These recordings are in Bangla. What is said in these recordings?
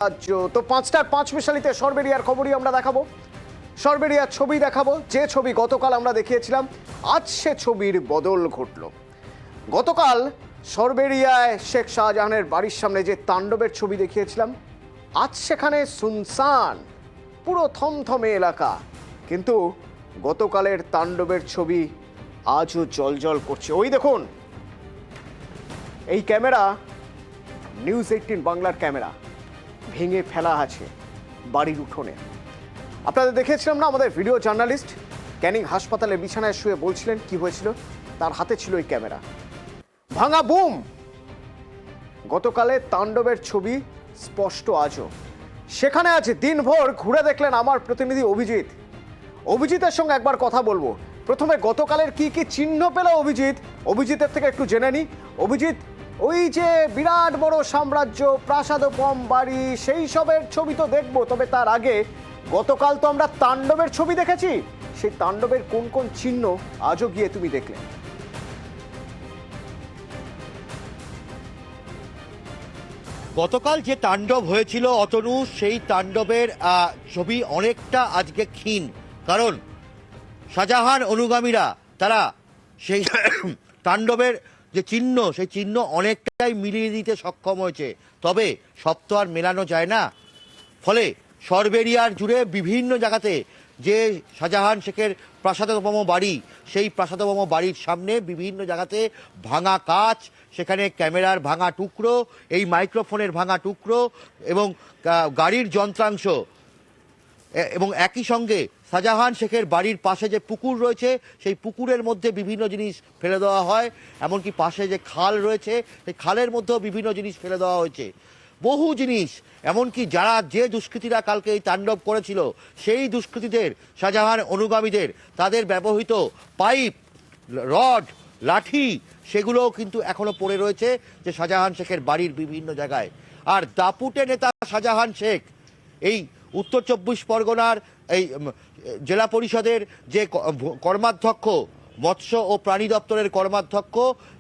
রাজ্য তো 5টার 5 মিশালিতে সরবেরিয়ার খবরই আমরা দেখাবো। সরবেরিয়ার ছবি দেখাবো, যে ছবি গতকাল আমরা দেখিয়েছিলাম। আজ সে ছবির বদল ঘটল। গতকাল সরবেরিয়ায় শেখ শাহজাহানের বাড়ির সামনে যে তাণ্ডবের ছবি দেখিয়েছিলাম, আজ সেখানে সুনসান, পুরো থমথমে এলাকা। কিন্তু গতকালের তাণ্ডবের ছবি আজও জলজল করছে। ওই দেখুন, এই ক্যামেরা নিউজ 18 বাংলার ক্যামেরা, ভেঙে ফেলা আছে বাড়ির উঠোনে। আপনাদের দেখেছিলাম না, আমাদের ভিডিও জার্নালিস্ট ক্যানিং হাসপাতালের বিছানায় শুয়ে বলছিলেন কি হয়েছিল, তার হাতে ছিল এই ক্যামেরা। ভাঙা বুম। গতকালে তাণ্ডবের ছবি স্পষ্ট আজও। সেখানে আজ দিনভর ঘুরে দেখলেন আমার প্রতিনিধি অভিজিৎ। অভিজিতের সঙ্গে একবার কথা বলবো। প্রথমে গতকালের কি কি চিহ্ন পেল অভিজিতের থেকে একটু জেনে নি। অভিজিৎ, ওই যে বিরাট বড় সাম্রাজ্য, প্রাসাদোপম বাড়ি, সেই সবের ছবি তো দেখবো, তবে তার আগে গতকাল তো আমরা তাণ্ডবের ছবি দেখেছি, সেই তাণ্ডবের কোন কোন চিহ্ন আজও গিয়ে তুমি দেখলে? গতকাল যে তাণ্ডব হয়েছিল অতনু, সেই তাণ্ডবের ছবি অনেকটা আজকে ক্ষীণ। কারণ শাহজাহান অনুগামীরা তারা সেই তাণ্ডবের যে চিহ্ন, সেই চিহ্ন অনেকটাই মিলিয়ে দিতে সক্ষম হয়েছে। তবে সব তো আর মেলানো যায় না। ফলে সরবেরিয়ার জুড়ে বিভিন্ন জায়গাতে যে শাহজাহান শেখের প্রাসাদোপম বাড়ি, সেই প্রাসাদোপম বাড়ির সামনে বিভিন্ন জায়গাতে ভাঙা কাচ, সেখানে ক্যামেরার ভাঙা টুকরো, এই মাইক্রোফোনের ভাঙা টুকরো এবং গাড়ির যন্ত্রাংশ, এবং একই সঙ্গে শাহজাহান শেখের বাড়ির পাশে যে পুকুর রয়েছে, সেই পুকুরের মধ্যে বিভিন্ন জিনিস ফেলে দেওয়া হয়। এমনকি পাশে যে খাল রয়েছে, সেই খালের মধ্যেও বিভিন্ন জিনিস ফেলে দেওয়া হয়েছে। বহু জিনিস, এমনকি যে দুষ্কৃতীরা কালকে এই তাণ্ডব করেছিল, সেই দুষ্কৃতীদের, শাহজাহান অনুগামীদের, তাদের ব্যবহৃত পাইপ, রড, লাঠি, সেগুলোও কিন্তু এখনো পড়ে রয়েছে যে শাহজাহান শেখের বাড়ির বিভিন্ন জায়গায়। আর দাপুটে নেতা শাহজাহান শেখ এই উত্তর 24 পরগনার এই জেলা পরিষদের যে কর্মাধ্যক্ষ, মৎস্য ও প্রাণী দপ্তরের কর্মাধ্যক্ষ,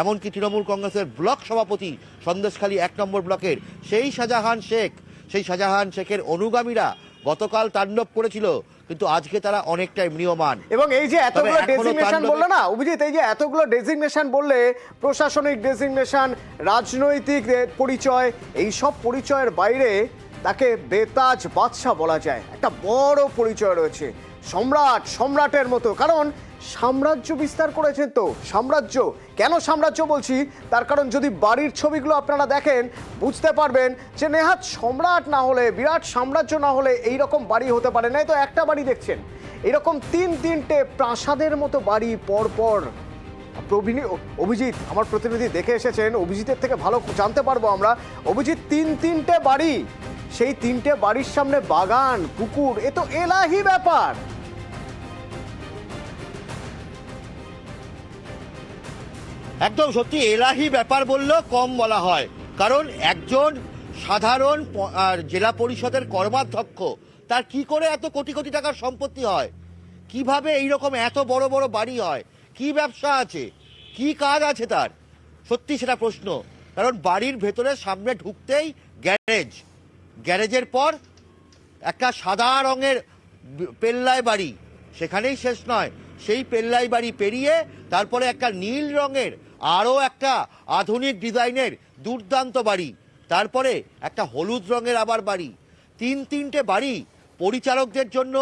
এমনকি তৃণমূল কংগ্রেসের ব্লক সভাপতি সন্দেশখালী 1 নম্বর ব্লকের, সেই শাহজাহান শেখের অনুগামীরা গতকাল তাণ্ডব করেছিল, কিন্তু আজকে তারা অনেকটাই ম্রিয়মান। এবং এই যে এতগুলো ডেজিগনেশন বললো না অভিজিৎ, এই যে এতগুলো ডেজিগনেশন বললে, প্রশাসনিক ডেজিগনেশন, রাজনৈতিক পরিচয়, এই সব পরিচয়ের বাইরে তাকে বেতাজ বাদশা বলা যায়। একটা বড় পরিচয় রয়েছে, সম্রাটের মতো। কারণ সাম্রাজ্য বিস্তার করেছেন তো। সাম্রাজ্য কেন সাম্রাজ্য বলছি, তার কারণ যদি বাড়ির ছবিগুলো আপনারা দেখেন বুঝতে পারবেন যে নেহাত সম্রাট না হলে, বিরাট সাম্রাজ্য না হলে এইরকম বাড়ি হতে পারে না। তো একটা বাড়ি দেখছেন, এরকম তিনটে প্রাসাদের মতো বাড়ি পরপর। অভিজিৎ আমার প্রতিনিধি দেখে এসেছেন, অভিজিতের থেকে ভালো জানতে পারবো আমরা। অভিজিৎ, তিনটে বাড়ি, সেই 3টে বাড়ির সামনে বাগান, পুকুর, এ তো এলাহি ব্যাপার। একদম সত্যি, এলাহি ব্যাপার বললেও কম বলা হয়। কারণ একজন সাধারণ জেলা পরিষদের কর্মাধ্যক্ষ, তার কি করে এত কোটি কোটি টাকার সম্পত্তি হয়? কিভাবে এইরকম এত বড় বড় বাড়ি হয়? কি ব্যবসা আছে, কি কাজ আছে তার? সত্যি সেটা প্রশ্ন। কারণ বাড়ির ভেতরে সামনে ঢুকতেই গ্যারেজের পর একটা সাদা রঙের পেল্লাই বাড়ি, সেখানেই শেষ নয়, সেই পেল্লাই বাড়ি পেরিয়ে তারপরে একটা নীল রঙের আরও একটা আধুনিক ডিজাইনের দুর্দান্ত বাড়ি, তারপরে একটা হলুদ রঙের আবার বাড়ি। তিনটে বাড়ি, পরিচারকদের জন্য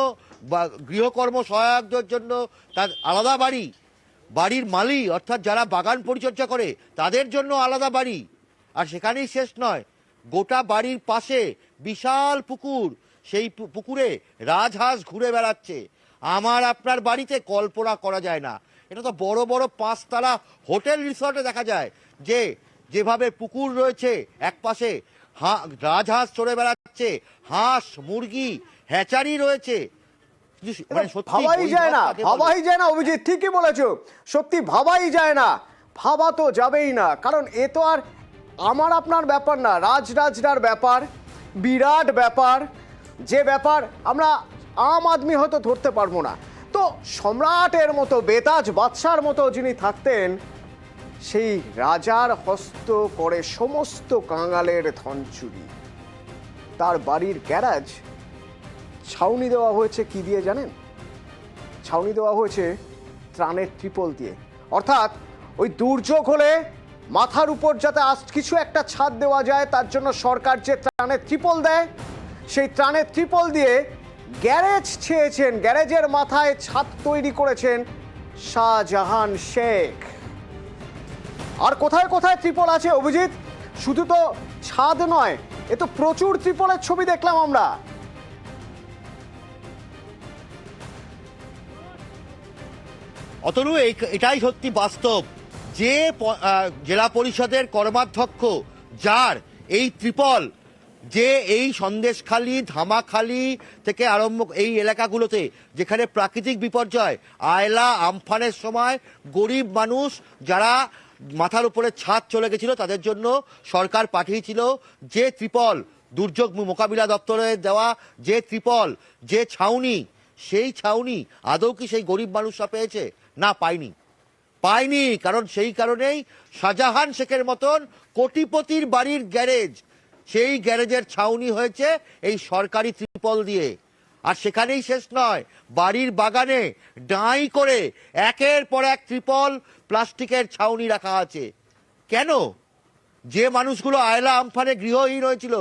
বা গৃহকর্ম সহায়কদের জন্য তার আলাদা বাড়ি, বাড়ির মালি অর্থাৎ যারা বাগান পরিচর্যা করে তাদের জন্য আলাদা বাড়ি। আর সেখানেই শেষ নয়, গোটা বাড়ির পাশে বিশাল পুকুর, সেই পুকুরে রাজহাঁস ঘুরে বেড়াচ্ছে। আমার আপনার বাড়িতে কল্পনা করা যায় না। এটা তো বড় বড় 5 তারা হোটেল রিসর্টে দেখা যায় যে যেভাবে পুকুর রয়েছে, এক পাশে রাজহাঁস চড়ে বেড়াচ্ছে, হাঁস মুরগি হ্যাচারি রয়েছে। ভাবাই যায় না অভিজিৎ, ঠিকই বলেছো। সত্যি ভাবাই যায় না, ভাবা তো যাবেই না। কারণ এ তো আর আমার আপনার ব্যাপার না, রাজরাজরার ব্যাপার, বিরাট ব্যাপার, যে ব্যাপার আমরা আম আদমি হয়তো ধরতে পারবো না। তো সম্রাটের মতো, বেতাজ বাদশার মতো যিনি থাকতেন, সেই রাজার হস্ত করে সমস্ত কাঙালের ধন চুরি। তার বাড়ির গ্যারাজ ছাউনি দেওয়া হয়েছে কি দিয়ে জানেন? ছাউনি দেওয়া হয়েছে ত্রাণের ত্রিপল দিয়ে। অর্থাৎ ওই দুর্যোগ হলে মাথার উপর যাতে আজ কিছু একটা ছাদ দেওয়া যায়, তার জন্য সরকার যে ত্রাণের ত্রিপল দেয়, সেই ত্রাণের ত্রিপল দিয়ে গ্যারেজ ছেয়েছেন, গ্যারেজের মাথায় ছাদ তৈরি করেছেন শাহজাহান শেখ। আর কোথায় কোথায় ত্রিপল আছে অভিজিৎ? শুধু তো ছাদ নয়, এ তো প্রচুর ত্রিপলের ছবি দেখলাম আমরা। অতনু, এটাই সত্যি বাস্তব যে জেলা পরিষদের কর্মাধ্যক্ষ, যার এই ত্রিপল, যে এই সন্দেশখালী, ধামাখালী থেকে আরম্ভ এই এলাকাগুলোতে যেখানে প্রাকৃতিক বিপর্যয়, আয়লা আমফানের সময় গরিব মানুষ যারা মাথার উপরে ছাদ চলে গেছিল তাদের জন্য সরকার পাঠিয়েছিল যে ত্রিপল, দুর্যোগ মোকাবিলা দপ্তরে দেওয়া যে ত্রিপল, যে ছাউনি, সেই ছাউনি আদৌ কি সেই গরিব মানুষরা পেয়েছে? না, পায়নি। কারণ সেই কারণেই শাহজাহান শেখের মতন কোটিপতির বাড়ির গ্যারেজ, সেই গ্যারেজের ছাউনি হয়েছে এই সরকারি ত্রিপল দিয়ে। আর সেখানেই শেষ নয়, বাড়ির বাগানে ডাঁই করে একের পর এক ত্রিপল, প্লাস্টিকের ছাউনি রাখা আছে। কেন? যে মানুষগুলো আয়লা আমফানে গৃহহীন হয়েছিল,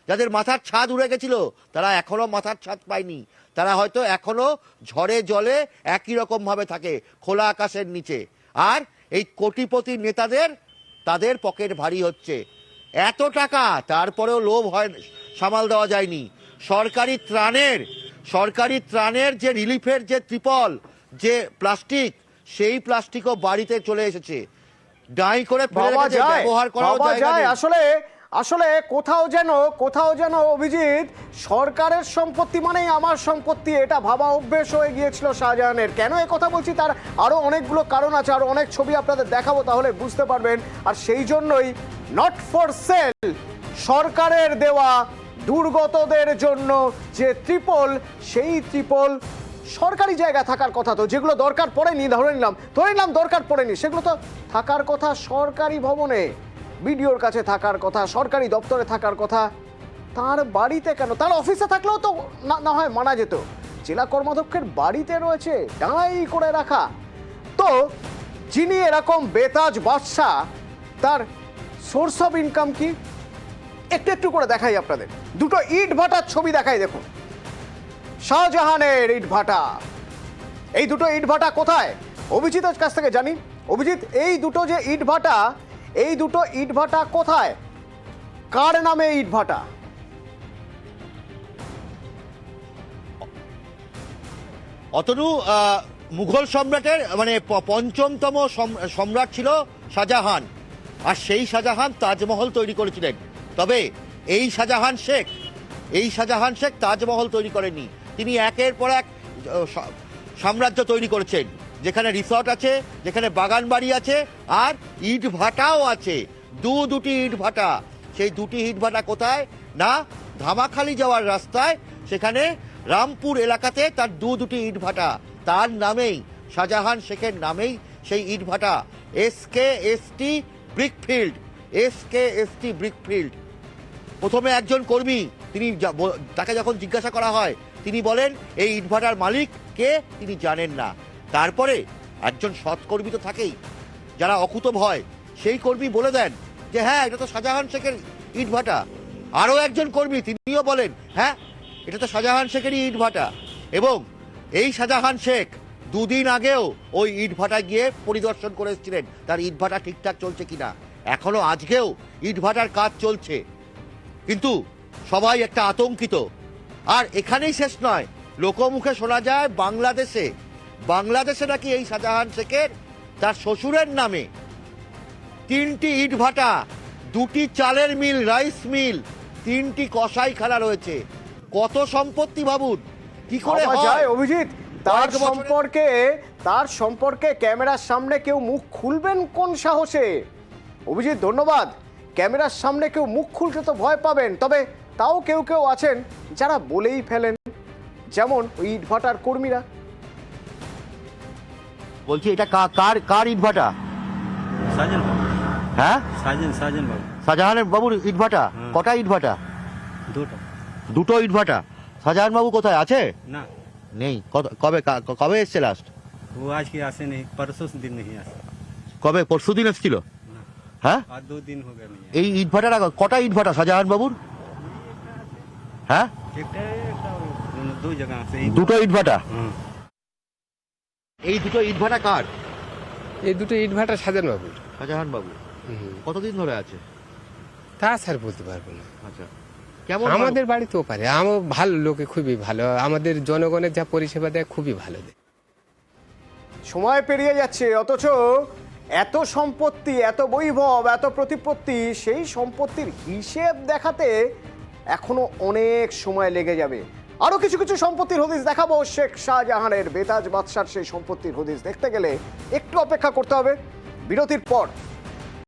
যাদের মাথার ছাদ উড়ে গেছিল, তারা এখনো মাথার ছাদ পায়নি। তারা হয়তো এখনো ঝড়ে জলে একই রকম ভাবে থাকে, খোলা আকাশের নিচে। আর এই কোটিপতি নেতাদের, তাদের পকেট ভারী হচ্ছে। এত টাকা, তারপরেও লোভ হয়, সামাল দেওয়া যায়নি। সরকারি ত্রাণের যে রিলিফের যে ত্রিপল, যে প্লাস্টিক, সেই প্লাস্টিকও বাড়িতে চলে এসেছে। ডাই করে ব্যবহার করা যায়। আসলে কোথাও যেন অভিজিৎ, সরকারের সম্পত্তি মানেই আমার সম্পত্তি, এটা ভাবা অভ্যেস হয়ে গিয়েছিল শাহজাহানের। কেন এ কথা বলছি তার আরো অনেকগুলো কারণ আছে, আরো অনেক ছবি আপনাদের দেখাবো, তাহলে বুঝতে পারবেন। আর সেই জন্যই নট ফর সেল, সরকারের দেওয়া দুর্গতদের জন্য যে ত্রিপল, সেই ত্রিপল সরকারি জায়গায় থাকার কথা। তো যেগুলো দরকার পড়েনি, ধরে নিলাম দরকার পড়েনি, সেগুলো তো থাকার কথা সরকারি ভবনে, বিডিওর কাছে থাকার কথা, সরকারি দপ্তরে থাকার কথা। তার বাড়িতে কেন? তার অফিসে থাকলেও তো না হয় মানা যেত। জেলা কর্মাধ্যক্ষের বাড়িতে রয়েছে ডাঁই করে রাখা। তো যিনি এরকম বেতাজ বাদশা, তার সোর্স অফ ইনকাম কি একটু করে দেখাই আপনাদের। দুটো ইট ভাটার ছবি দেখাই, দেখুন শাহজাহানের ইট ভাটা। এই দুটো ইট ভাটা কোথায় অভিজিতের কাছ থেকে জানি। অভিজিৎ, এই দুটো যে ইট ভাটা, এই দুটো ইট ভাটা কোথায়, কার নামে ইট ভাটা? অতনু, মুঘল সম্রাটের মানে পঞ্চমতম সম্রাট ছিল শাহজাহান, আর সেই শাহজাহান তাজমহল তৈরি করেছিলেন। তবে এই শাহজাহান শেখ তাজমহল তৈরি করেননি। তিনি একের পর এক সাম্রাজ্য তৈরি করেছেন, যেখানে রিসর্ট আছে, যেখানে বাগান বাড়ি আছে, আর ইট ভাটাও আছে। দুটি ইট ভাটা। সেই দুটি ইট ভাটা কোথায়? না, ধামাখালি যাওয়ার রাস্তায়, সেখানে রামপুর এলাকাতে তার দুটি ইট ভাটা। তার নামেই, শাহজাহান শেখের নামেই সেই ইট ভাটা। SKST brickfield. প্রথমে একজন কর্মী, তাকে যখন জিজ্ঞাসা করা হয়, তিনি বলেন এই ইটভাটার মালিক কে তিনি জানেন না। তারপরে একজন সৎ কর্মী তো থাকেই, যারা অকুতভ হয়, সেই কর্মী বলে দেন যে হ্যাঁ, এটা তো শাহজাহান শেখের ইটভাটা। আরও একজন কর্মী, তিনিও বলেন হ্যাঁ, এটা তো শাহজাহান শেখেরই ইটভাটা। এবং এই শাহজাহান শেখ দুদিন আগেও ওই ইটভাটা গিয়ে পরিদর্শন করে এসেছিলেন, তার ইটভাটা ঠিকঠাক চলছে কিনা। এখনো আজকেও ইটভাটার কাজ চলছে, কিন্তু সবাই একটা আতঙ্কিত। আর এখানেই শেষ নয়, লোকমুখে শোনা যায় বাংলাদেশে নাকি এই শাহজাহান শেখের তার শ্বশুরের নামে 3টি ইটভাটা, 2টি চালের মিল, রাইস মিল, 3টি কসাইখানা রয়েছে। কত সম্পত্তি ভাবুন, কি করে হয় অভিজিৎ? তার সম্পর্কে ক্যামেরার সামনে কেউ মুখ খুলবেন কোন সাহসে? অভিজিৎ ধন্যবাদ। ক্যামেরার সামনে কেউ মুখ খুলতে তো ভয় পাবেন, তবে তাও কেউ আছেন যারা বলেই ফেলেন, যেমন ওই ইটভাটার কর্মীরা। বলছি, এটা কার ইটভাটা? হ্যাঁ, শাহজাহানের বাবুর ইটভাটা। কটা ইটভাটা? দুটো ইটভাটা। শাহজাহান বাবু কোথায় আছে? ना নেই। কবে এসছে লাস্ট? वो आज के आसे नहीं, परसों से दिन नहीं आसे। কবে? পরশু দিন এসেছিল। হ্যাঁ, आज 2 दिन हो गया नहीं आए। এই ইটভাটাটা কটা ইটভাটা শাহজাহান বাবুর? হ্যাঁ, दो जगह से দুটো ইটভাটা। हाँ। এই দুটো ইটভাটা কার? এই দুটো ইটভাটা সাজানো বাবু। শাহজাহান বাবু। কতদিন ধরে আছে? তা স্যার বলতে পারবো না। আচ্ছা, কেমন আমাদের বাড়িতেও পারে, আমার ভালো লোকে, খুবই ভালো, আমাদের জনগণের যা পরিষেবা দেয় খুবই ভালো দেয়। সময় পেরিয়ে যাচ্ছে, অথচ এত সম্পত্তি, এত বৈভব, এত প্রতিপত্তি, সেই সম্পত্তির হিসেব দেখাতে এখনো অনেক সময় লেগে যাবে। আরো কিছু কিছু সম্পত্তির হদিস দেখাবো। শেখ শাহজাহানের, বেতাজ বাদশার সেই সম্পত্তির হদিস দেখতে গেলে একটু অপেক্ষা করতে হবে। বিরতির পর